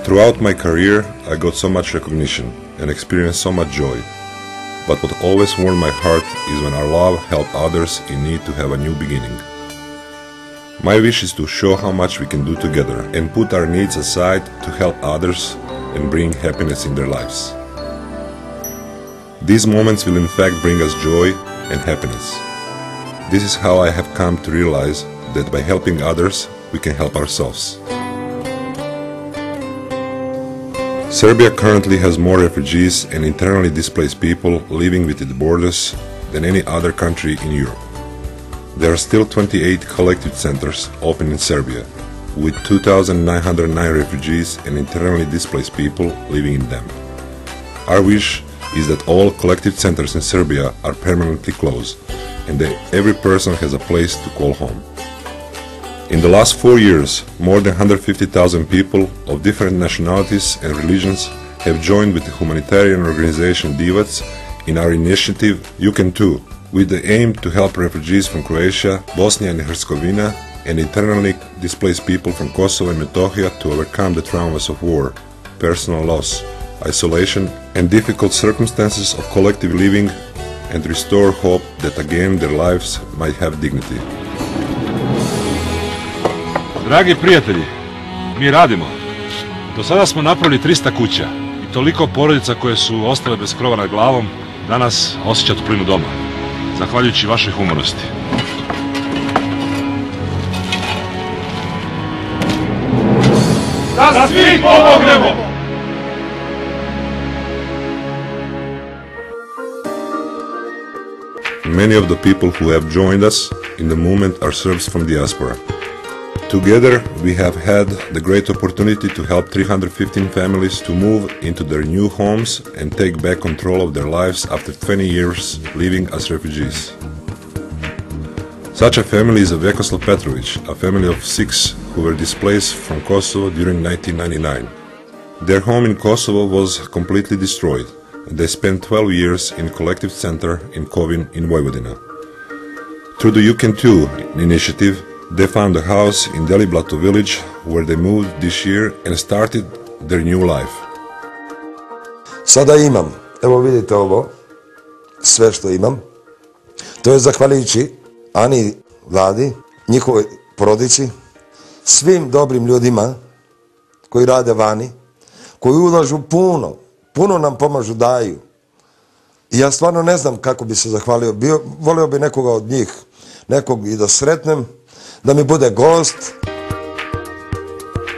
Throughout my career, I got so much recognition and experienced so much joy. But what always warmed my heart is when our love helped others in need to have a new beginning. My wish is to show how much we can do together and put our needs aside to help others and bring happiness in their lives. These moments will in fact bring us joy and happiness. This is how I have come to realize that by helping others, we can help ourselves. Serbia currently has more refugees and internally displaced people living within the borders than any other country in Europe. There are still 28 collective centers open in Serbia, with 2,909 refugees and internally displaced people living in them. Our wish is that all collective centers in Serbia are permanently closed and that every person has a place to call home. In the last 4 years, more than 150,000 people of different nationalities and religions have joined with the humanitarian organization Divac in our initiative You Can Too, with the aim to help refugees from Croatia, Bosnia and Herzegovina, and internally displaced people from Kosovo and Metohija to overcome the traumas of war, personal loss, isolation, and difficult circumstances of collective living and restore hope that again their lives might have dignity. Dragi prijatelji, mi radimo. Do sada smo napravili 300 kuća i toliko porodica koje su ostale bez krova nad glavom danas osjeća toplinu doma, zahvaljujući vašoj humanosti. Da svi pomognemo! Many of the people who have joined us in the movement are Serbs from diaspora. Together, we have had the great opportunity to help 315 families to move into their new homes and take back control of their lives after 20 years living as refugees. Such a family is Vekoslav Petrovic, a family of 6 who were displaced from Kosovo during 1999. Their home in Kosovo was completely destroyed, and they spent 12 years in a collective center in Kovin in Vojvodina. Through the You Can Too initiative, they found a house in Deliblato village where they moved this year and started their new life. Sada imam, evo vidite ovo, sve što imam. To je zahvaljujući Ani, Vladi, njihovoj porodici, svim dobrim ljudima koji rade vani, koji ulažu puno nam pomažu, daju. I ja stvarno ne znam kako bi se zahvalio. Volio bi nekoga od njih, nekog i da sretnem, da mi bude gost.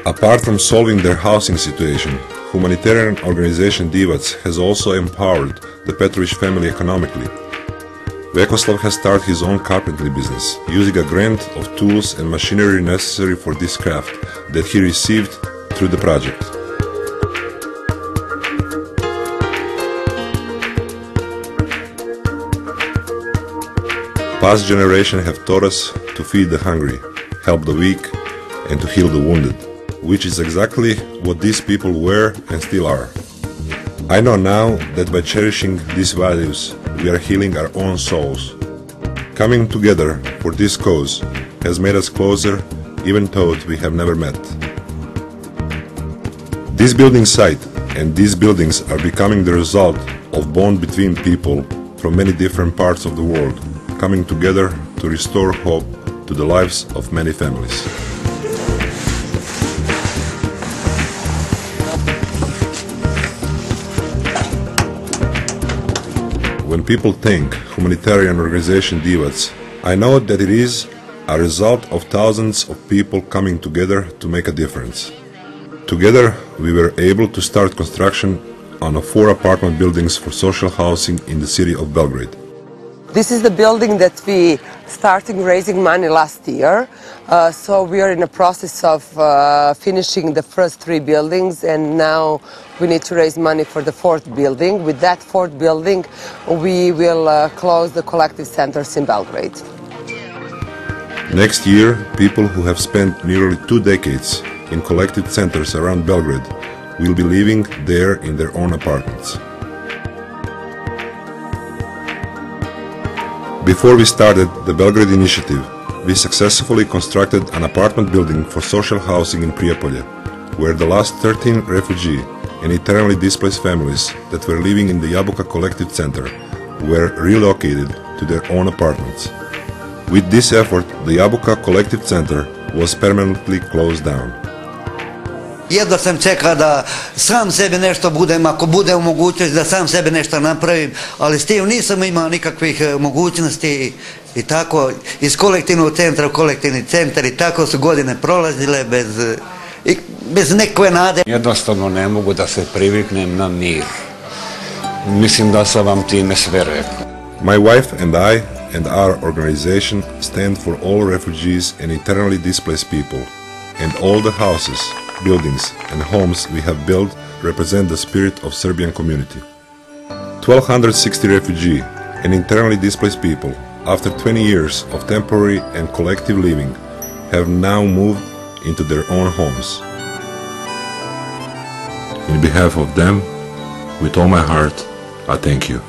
Apart from solving their housing situation, humanitarian organization Divac has also empowered the Petrovic family economically. Vekoslav has started his own carpentry business, using a grant of tools and machinery necessary for this craft that he received through the project. Past generations have taught us to feed the hungry, help the weak, and to heal the wounded, which is exactly what these people were and still are. I know now that by cherishing these values, we are healing our own souls. Coming together for this cause has made us closer, even though we have never met. This building site and these buildings are becoming the result of bond between people from many different parts of the world, coming together to restore hope to the lives of many families. When people think humanitarian organization Divac, I know that it is a result of thousands of people coming together to make a difference. Together, we were able to start construction on 4 apartment buildings for social housing in the city of Belgrade. This is the building that we started raising money last year, so we are in the process of finishing the first 3 buildings, and now we need to raise money for the 4th building. With that 4th building, we will close the collective centers in Belgrade. Next year, people who have spent nearly 2 decades in collective centers around Belgrade will be living there in their own apartments. Before we started the Belgrade initiative, we successfully constructed an apartment building for social housing in Prijepolje, where the last 13 refugee and internally displaced families that were living in the Jabuka Collective Center were relocated to their own apartments. With this effort, the Jabuka Collective Center was permanently closed down. Jedva sam čekao da sam sebi nešto budem, ako bude u mogućnosti da sam sebi nešto napravim, ali s tim nisam imao nikakvih mogućnosti i tako iz kolektivnog centra u kolektivni centar i tako su godine prolazile bez nekakve nade. Jednostavno ne mogu da se priviknem na mir. Mislim da sam vam time sve rekao. My wife and I and our organization stand for all refugees and internally displaced people, and all the houses, buildings and homes we have built represent the spirit of Serbian community. 1,260 refugee and internally displaced people, after 20 years of temporary and collective living, have now moved into their own homes. In behalf of them, with all my heart, I thank you.